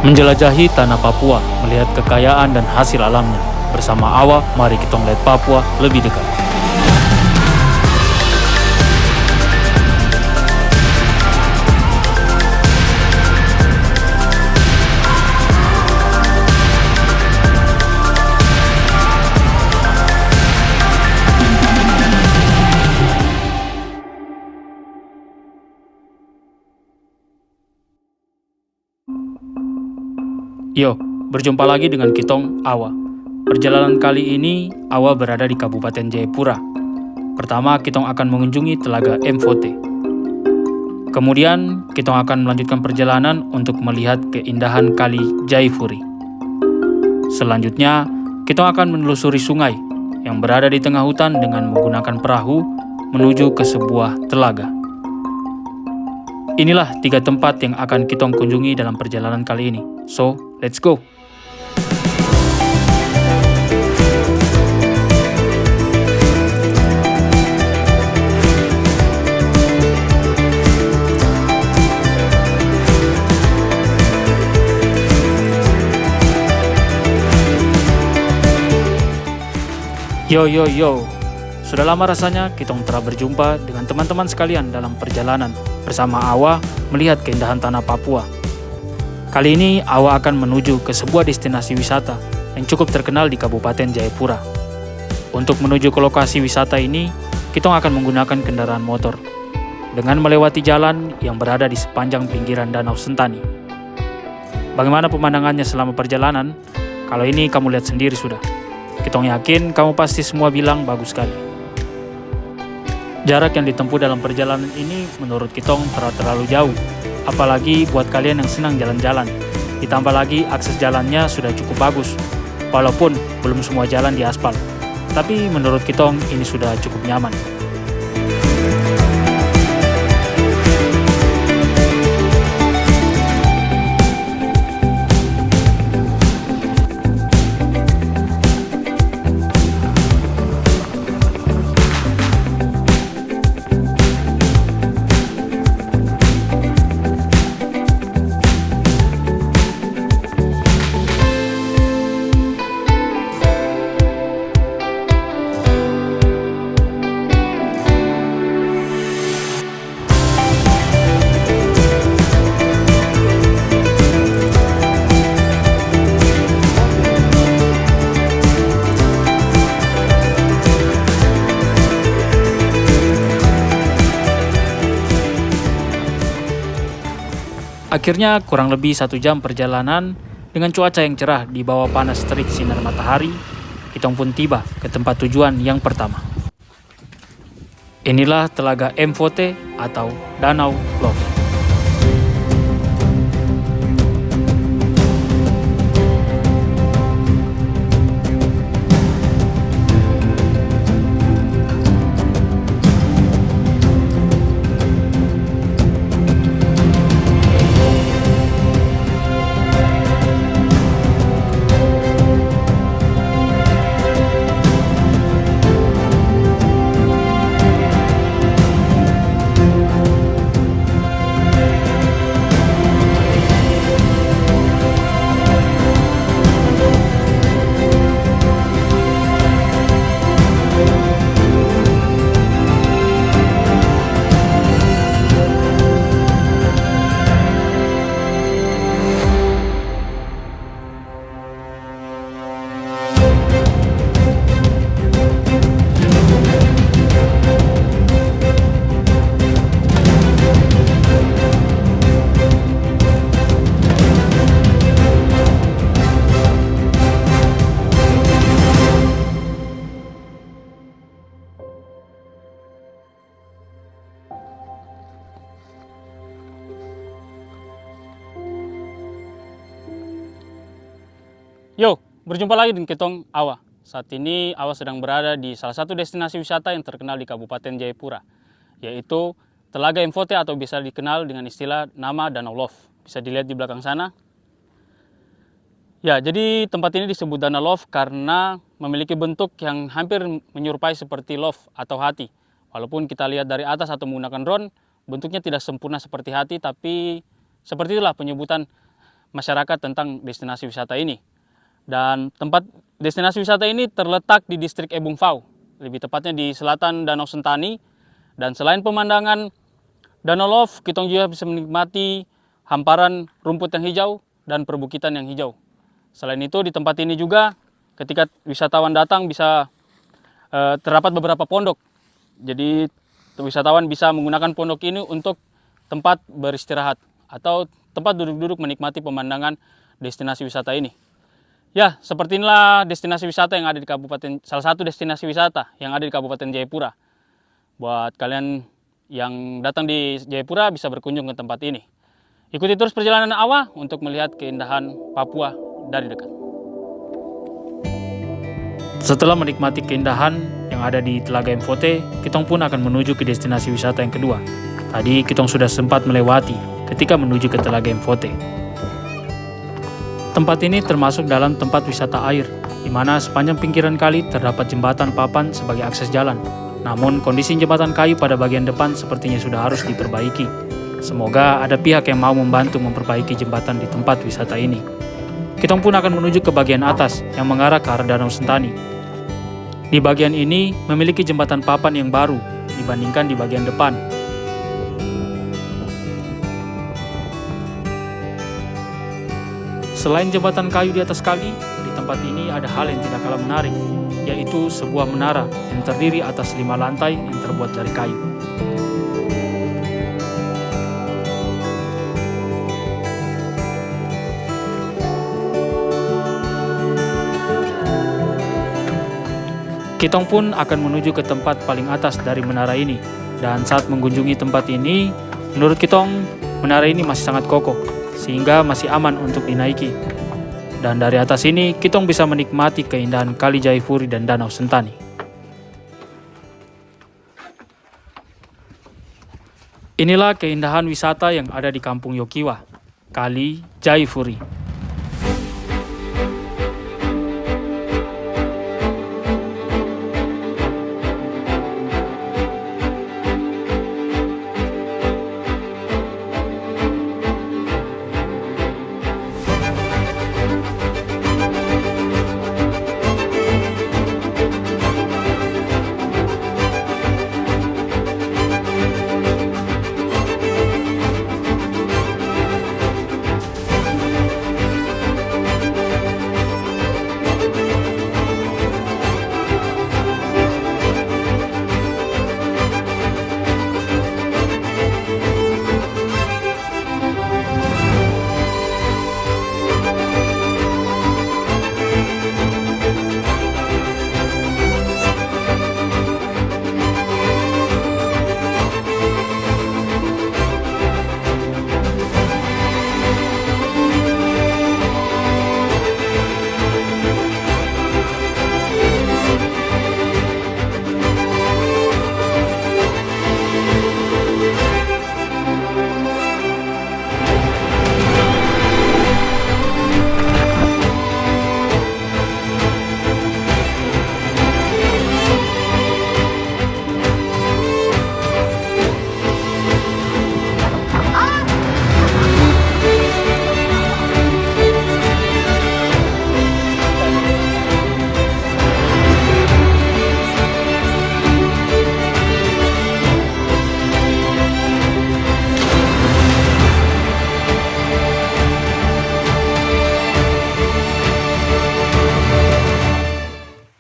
Menjelajahi tanah Papua, melihat kekayaan dan hasil alamnya. Bersama Awa, mari kita melihat Papua lebih dekat. Yo, berjumpa lagi dengan Kitong Awa. Perjalanan kali ini, Awa berada di Kabupaten Jayapura. Pertama, Kitong akan mengunjungi Telaga Mfote. Kemudian, Kitong akan melanjutkan perjalanan untuk melihat keindahan Kali Jayapuri. Selanjutnya, Kitong akan menelusuri sungai yang berada di tengah hutan dengan menggunakan perahu menuju ke sebuah telaga. Inilah 3 tempat yang akan Kitong kunjungi dalam perjalanan kali ini. So, let's go! Yo, sudah lama rasanya Kitong telah berjumpa dengan teman-teman sekalian dalam perjalanan bersama Awa melihat keindahan tanah Papua. Kali ini Awa akan menuju ke sebuah destinasi wisata yang cukup terkenal di Kabupaten Jayapura. Untuk menuju ke lokasi wisata ini, Kitong akan menggunakan kendaraan motor dengan melewati jalan yang berada di sepanjang pinggiran Danau Sentani. Bagaimana pemandangannya selama perjalanan? Kalau ini kamu lihat sendiri sudah. Kitong yakin kamu pasti semua bilang bagus sekali. Jarak yang ditempuh dalam perjalanan ini menurut Kitong terlalu jauh, apalagi buat kalian yang senang jalan-jalan. Ditambah lagi akses jalannya sudah cukup bagus, walaupun belum semua jalan diaspal. Tapi menurut Kitong ini sudah cukup nyaman. Akhirnya kurang lebih 1 jam perjalanan dengan cuaca yang cerah di bawah panas terik sinar matahari, Kitong pun tiba ke tempat tujuan yang pertama. Inilah Telaga Mfote atau Danau Love. Yo, berjumpa lagi dengan Kitong Awa. Saat ini Awa sedang berada di salah satu destinasi wisata yang terkenal di Kabupaten Jayapura, yaitu Telaga Mfote atau bisa dikenal dengan istilah nama Danau Love. Bisa dilihat di belakang sana. Ya, jadi tempat ini disebut Danau Love karena memiliki bentuk yang hampir menyerupai seperti love atau hati. Walaupun kita lihat dari atas atau menggunakan drone, bentuknya tidak sempurna seperti hati, tapi seperti itulah penyebutan masyarakat tentang destinasi wisata ini. Dan tempat destinasi wisata ini terletak di distrik Ebung Fau, lebih tepatnya di selatan Danau Sentani. Dan selain pemandangan Danau Love, kita juga bisa menikmati hamparan rumput yang hijau dan perbukitan yang hijau. Selain itu di tempat ini juga ketika wisatawan datang bisa terdapat beberapa pondok. Jadi wisatawan bisa menggunakan pondok ini untuk tempat beristirahat atau tempat duduk-duduk menikmati pemandangan destinasi wisata ini. Ya, seperti inilah destinasi wisata yang ada di salah satu destinasi wisata yang ada di Kabupaten Jayapura. Buat kalian yang datang di Jayapura bisa berkunjung ke tempat ini. Ikuti terus perjalanan Awa untuk melihat keindahan Papua dari dekat. Setelah menikmati keindahan yang ada di Telaga Mfote, kita pun akan menuju ke destinasi wisata yang kedua. Tadi kita sudah sempat melewati ketika menuju ke Telaga Mfote. Tempat ini termasuk dalam tempat wisata air, di mana sepanjang pinggiran kali terdapat jembatan papan sebagai akses jalan. Namun kondisi jembatan kayu pada bagian depan sepertinya sudah harus diperbaiki. Semoga ada pihak yang mau membantu memperbaiki jembatan di tempat wisata ini. Kita pun akan menuju ke bagian atas yang mengarah ke arah Danau Sentani. Di bagian ini memiliki jembatan papan yang baru dibandingkan di bagian depan. Selain jembatan kayu di atas kali, di tempat ini ada hal yang tidak kalah menarik, yaitu sebuah menara yang terdiri atas 5 lantai yang terbuat dari kayu. Kitong pun akan menuju ke tempat paling atas dari menara ini. Dan saat mengunjungi tempat ini, menurut Kitong, menara ini masih sangat kokoh, sehingga masih aman untuk dinaiki. Dan dari atas ini, Kitong bisa menikmati keindahan Kali Jayapuri dan Danau Sentani. Inilah keindahan wisata yang ada di Kampung Yokiwa, Kali Jayapuri.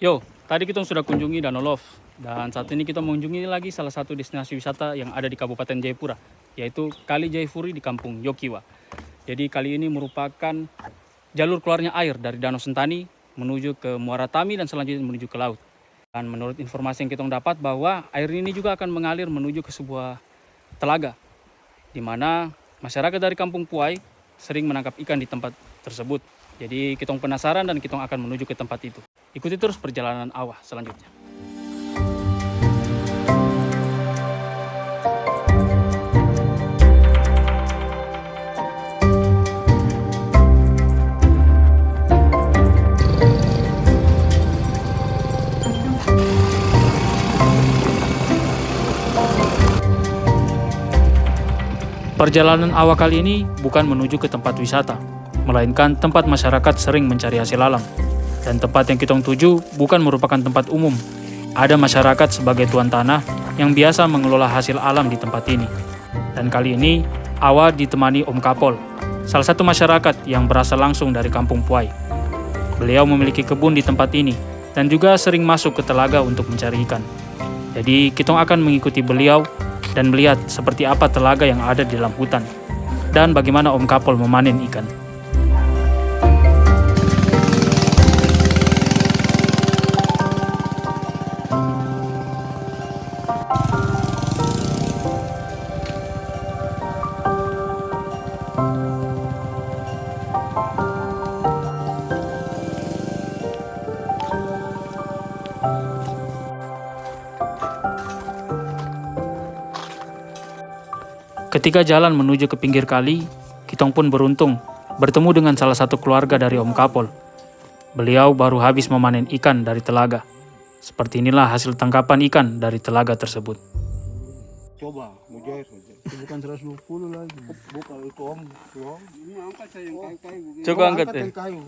Yo, tadi kita sudah kunjungi Danau Love, dan saat ini kita mengunjungi lagi salah satu destinasi wisata yang ada di Kabupaten Jayapura, yaitu Kali Jayapuri di Kampung Yokiwa. Jadi kali ini merupakan jalur keluarnya air dari Danau Sentani menuju ke Muara Tami dan selanjutnya menuju ke laut. Dan menurut informasi yang kita dapat bahwa air ini juga akan mengalir menuju ke sebuah telaga, di mana masyarakat dari Kampung Puai sering menangkap ikan di tempat tersebut. Jadi kita penasaran dan kita akan menuju ke tempat itu. Ikuti terus perjalanan Awa selanjutnya. Perjalanan Awa kali ini bukan menuju ke tempat wisata, melainkan tempat masyarakat sering mencari hasil alam. Dan tempat yang kitong tuju bukan merupakan tempat umum. Ada masyarakat sebagai tuan tanah yang biasa mengelola hasil alam di tempat ini. Dan kali ini, Awa ditemani Om Kapol, salah satu masyarakat yang berasal langsung dari Kampung Puai. Beliau memiliki kebun di tempat ini dan juga sering masuk ke telaga untuk mencari ikan. Jadi, kitong akan mengikuti beliau dan melihat seperti apa telaga yang ada di dalam hutan dan bagaimana Om Kapol memanen ikan. Ketika jalan menuju ke pinggir kali, kitong pun beruntung bertemu dengan salah satu keluarga dari Om Kapol. Beliau baru habis memanen ikan dari telaga. Seperti inilah hasil tangkapan ikan dari telaga tersebut. Coba, mujair saja. Itu bukan 120 lagi. Bukan itu Om. Ini angkat saya yang kayu-kayu. Coba angkat deh. Yang kayu.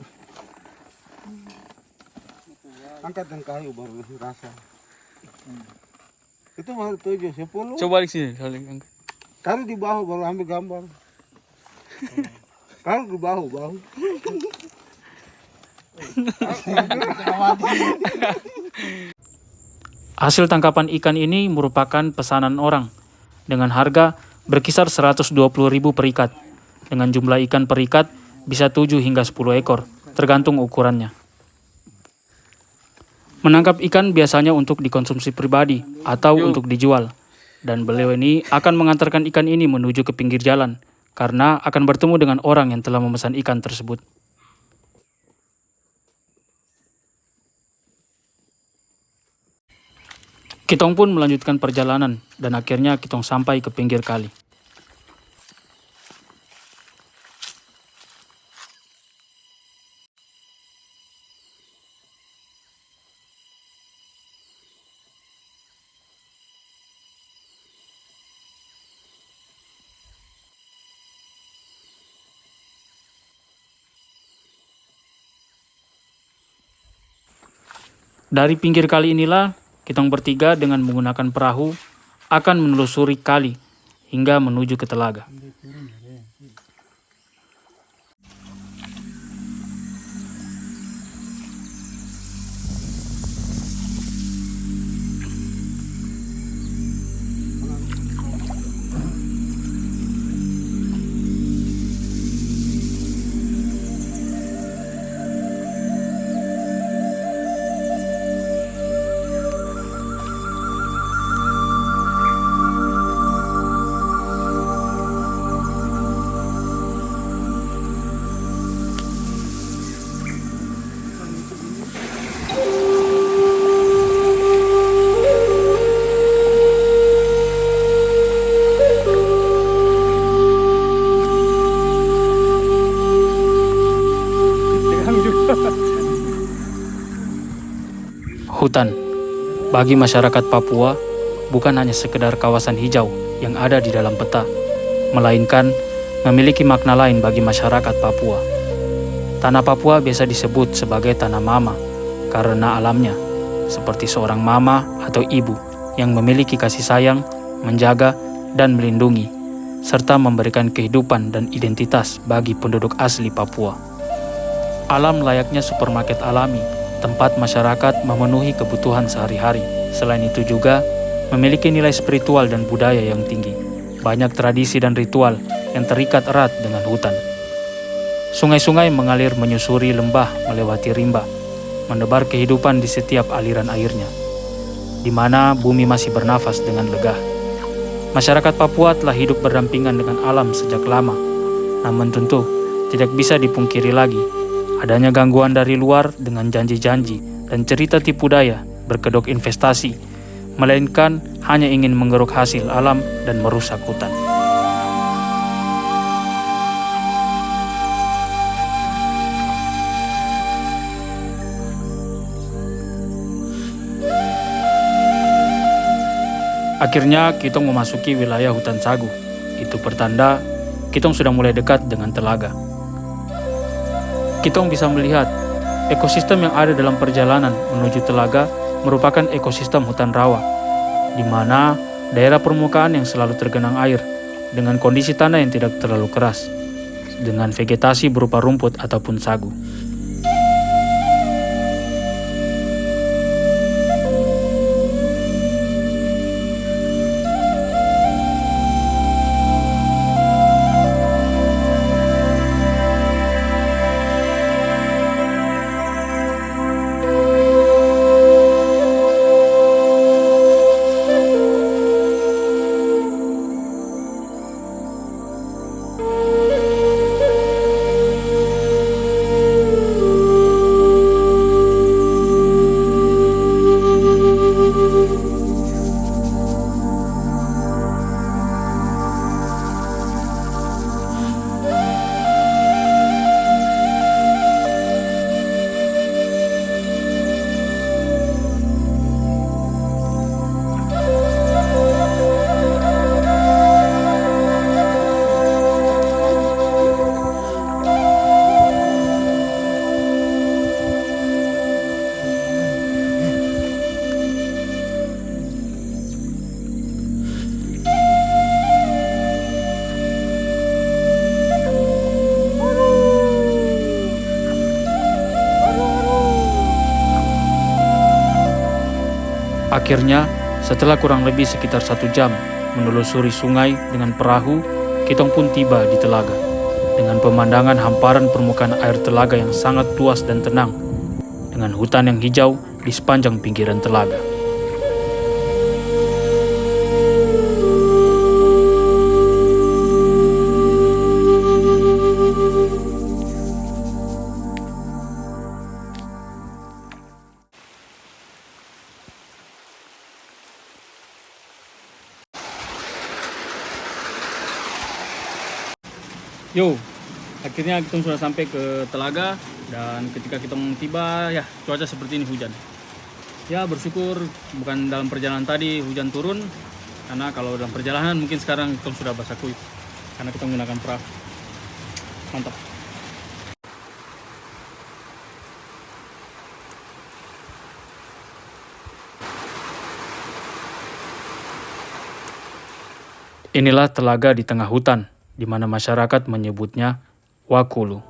Angkat yang kayu baru rasa. Itu baru 7, 10. Coba di sini, saling angkat. Kalau di bahu baru ambil gambar. Kalau di bahu. Hasil tangkapan ikan ini merupakan pesanan orang dengan harga berkisar 120.000 per ikat. Dengan jumlah ikan per ikat bisa 7 hingga 10 ekor, tergantung ukurannya. Menangkap ikan biasanya untuk dikonsumsi pribadi atau untuk dijual. Dan beliau ini akan mengantarkan ikan ini menuju ke pinggir jalan karena akan bertemu dengan orang yang telah memesan ikan tersebut. Kitong pun melanjutkan perjalanan dan akhirnya kitong sampai ke pinggir kali. Dari pinggir kali inilah, kitong bertiga dengan menggunakan perahu akan menelusuri kali hingga menuju ke telaga. Hutan bagi masyarakat Papua bukan hanya sekedar kawasan hijau yang ada di dalam peta, melainkan memiliki makna lain bagi masyarakat Papua. Tanah Papua biasa disebut sebagai tanah mama karena alamnya seperti seorang mama atau ibu yang memiliki kasih sayang, menjaga, dan melindungi, serta memberikan kehidupan dan identitas bagi penduduk asli Papua. Alam layaknya supermarket alami, tempat masyarakat memenuhi kebutuhan sehari-hari. Selain itu juga memiliki nilai spiritual dan budaya yang tinggi. Banyak tradisi dan ritual yang terikat erat dengan hutan. Sungai-sungai mengalir menyusuri lembah melewati rimba, menebar kehidupan di setiap aliran airnya, di mana bumi masih bernafas dengan lega. Masyarakat Papua telah hidup berdampingan dengan alam sejak lama, namun tentu tidak bisa dipungkiri lagi adanya gangguan dari luar dengan janji-janji dan cerita tipu daya berkedok investasi, melainkan hanya ingin menggeruk hasil alam dan merusak hutan. Akhirnya kitong memasuki wilayah hutan sagu. Itu pertanda kitong sudah mulai dekat dengan telaga. Kitong bisa melihat ekosistem yang ada dalam perjalanan menuju telaga merupakan ekosistem hutan rawa, di mana daerah permukaan yang selalu tergenang air dengan kondisi tanah yang tidak terlalu keras, dengan vegetasi berupa rumput ataupun sagu. Akhirnya, setelah kurang lebih sekitar 1 jam menelusuri sungai dengan perahu, kitong pun tiba di telaga. Dengan pemandangan hamparan permukaan air telaga yang sangat luas dan tenang, dengan hutan yang hijau di sepanjang pinggiran telaga. Yo, akhirnya kita sudah sampai ke telaga, dan ketika kita tiba ya cuaca seperti ini, hujan. Ya bersyukur bukan dalam perjalanan tadi hujan turun, karena kalau dalam perjalanan mungkin sekarang kita sudah basah kuyup karena kita menggunakan perahu. Mantap. Inilah telaga di tengah hutan, di mana masyarakat menyebutnya Wakulu.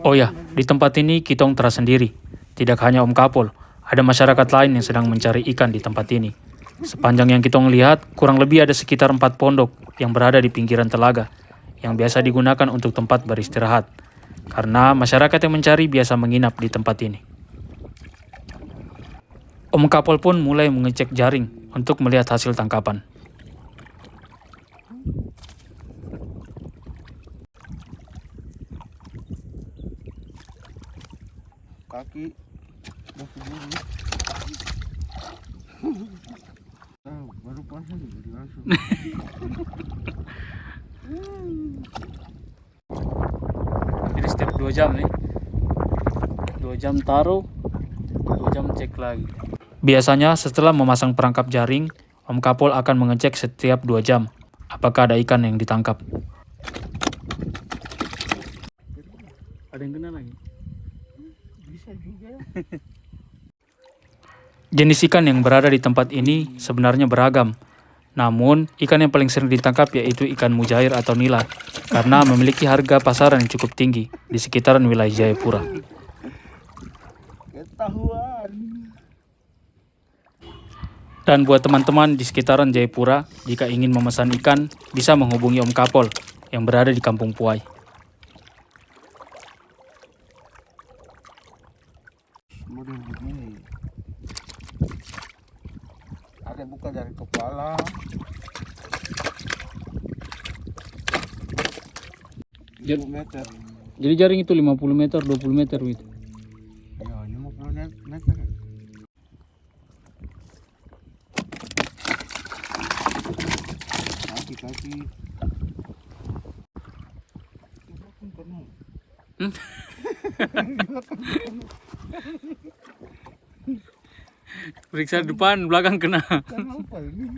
Oh ya, di tempat ini kitong terasa sendiri. Tidak hanya Om Kapol, ada masyarakat lain yang sedang mencari ikan di tempat ini. Sepanjang yang kitong lihat, kurang lebih ada sekitar 4 pondok yang berada di pinggiran telaga, yang biasa digunakan untuk tempat beristirahat. Karena masyarakat yang mencari biasa menginap di tempat ini. Om Kapol pun mulai mengecek jaring untuk melihat hasil tangkapan. Kaki baru Jadi setiap 2 jam nih, 2 jam taruh, 2 jam cek lagi. Biasanya setelah memasang perangkap jaring, Om Kapol akan mengecek setiap 2 jam apakah ada ikan yang ditangkap. Ada yang kena lagi? Bisa juga. Jenis ikan yang berada di tempat ini sebenarnya beragam. Namun, ikan yang paling sering ditangkap yaitu ikan mujair atau nila, karena memiliki harga pasaran yang cukup tinggi di sekitaran wilayah Jayapura. Ketahuan. Dan buat teman-teman di sekitaran Jayapura, jika ingin memesan ikan, bisa menghubungi Om Kapol yang berada di Kampung Puai. Model begini. Ada buka dari kepala. Jadi- 10 meter. Jadi jaring itu 50 meter, 20 meter gitu. Ya, 50 meter. Kaki-kaki. Periksa depan, belakang kena. Kenapa ini?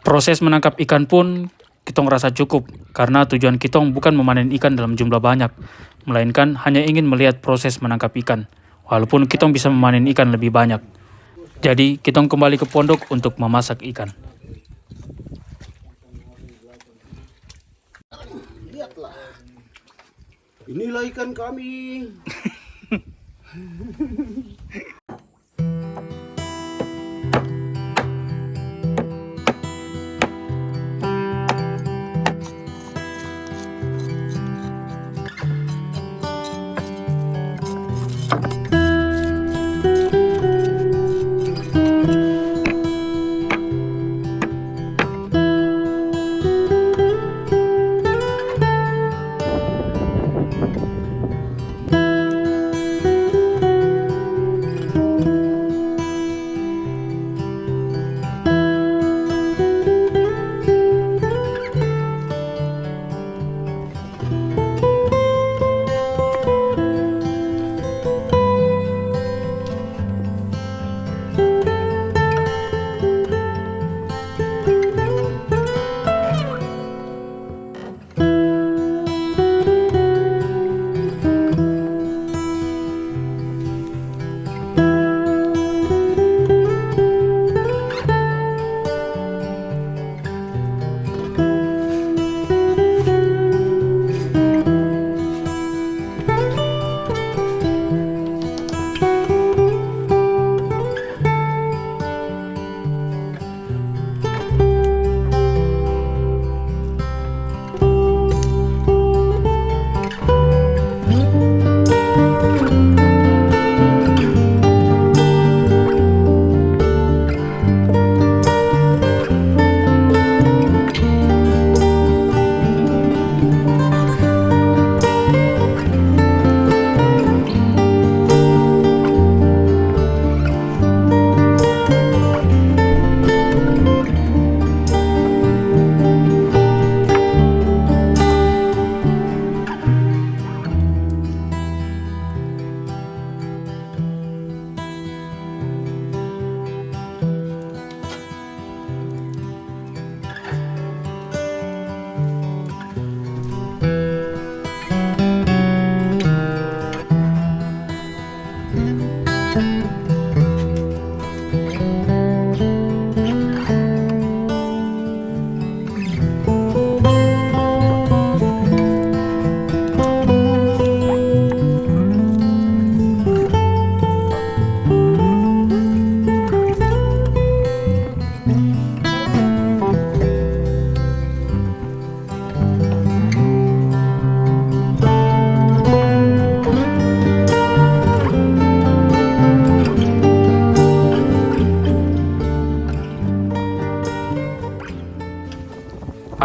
Proses menangkap ikan pun kitong rasa cukup, karena tujuan kitong bukan memanen ikan dalam jumlah banyak, melainkan hanya ingin melihat proses menangkap ikan, walaupun kitong bisa memanen ikan lebih banyak. Jadi, kitong kembali ke pondok untuk memasak ikan. Lihatlah. Inilah ikan kami.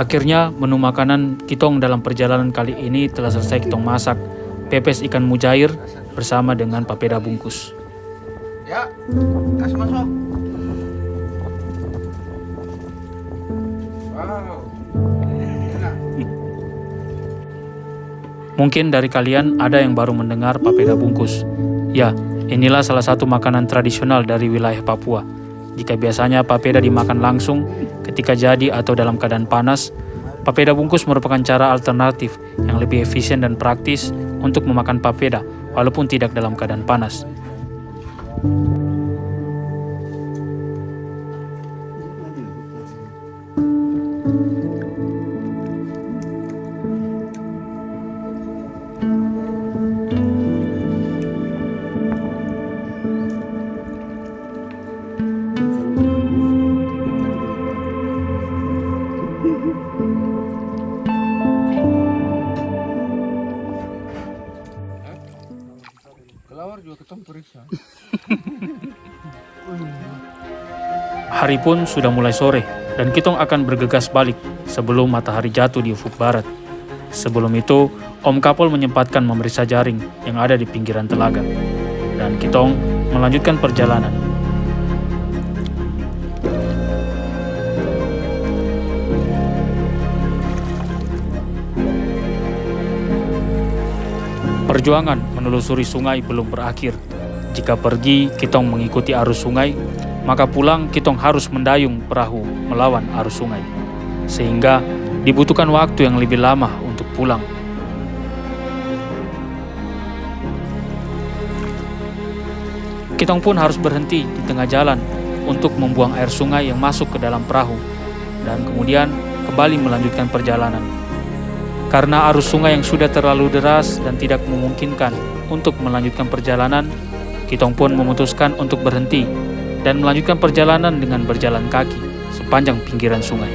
Akhirnya, menu makanan kitong dalam perjalanan kali ini telah selesai kitong masak. Pepes ikan mujair bersama dengan papeda bungkus. Ya, kasih masuk. Mungkin dari kalian ada yang baru mendengar papeda bungkus. Ya, inilah salah satu makanan tradisional dari wilayah Papua. Jika biasanya papeda dimakan langsung ketika jadi atau dalam keadaan panas, papeda bungkus merupakan cara alternatif yang lebih efisien dan praktis untuk memakan papeda walaupun tidak dalam keadaan panas. Kelawar juga ketemu periksa. Hari pun sudah mulai sore dan Kitong akan bergegas balik sebelum matahari jatuh di ufuk barat. Sebelum itu, Om Kapol menyempatkan memeriksa jaring yang ada di pinggiran telaga. Dan Kitong melanjutkan perjalanan. Perjuangan menelusuri sungai belum berakhir. Jika pergi, Kitong mengikuti arus sungai, maka pulang Kitong harus mendayung perahu melawan arus sungai. Sehingga dibutuhkan waktu yang lebih lama untuk pulang. Kitong pun harus berhenti di tengah jalan untuk membuang air sungai yang masuk ke dalam perahu dan kemudian kembali melanjutkan perjalanan. Karena arus sungai yang sudah terlalu deras dan tidak memungkinkan untuk melanjutkan perjalanan, Kitong pun memutuskan untuk berhenti dan melanjutkan perjalanan dengan berjalan kaki sepanjang pinggiran sungai.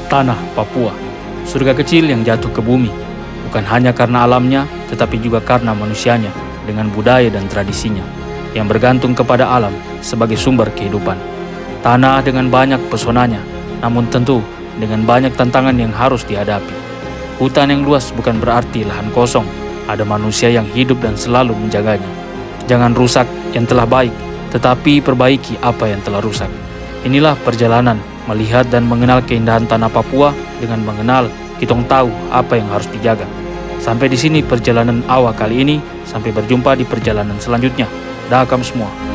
Tanah Papua, surga kecil yang jatuh ke bumi, bukan hanya karena alamnya, tetapi juga karena manusianya, dengan budaya dan tradisinya, yang bergantung kepada alam sebagai sumber kehidupan. Tanah dengan banyak pesonanya, namun tentu dengan banyak tantangan yang harus dihadapi. Hutan yang luas bukan berarti lahan kosong, ada manusia yang hidup dan selalu menjaganya. Jangan rusak yang telah baik, tetapi perbaiki apa yang telah rusak. Inilah perjalanan melihat dan mengenal keindahan tanah Papua dengan mengenal Kitong tahu apa yang harus dijaga. Sampai di sini perjalanan awal kali ini, sampai berjumpa di perjalanan selanjutnya. Dah kamu semua.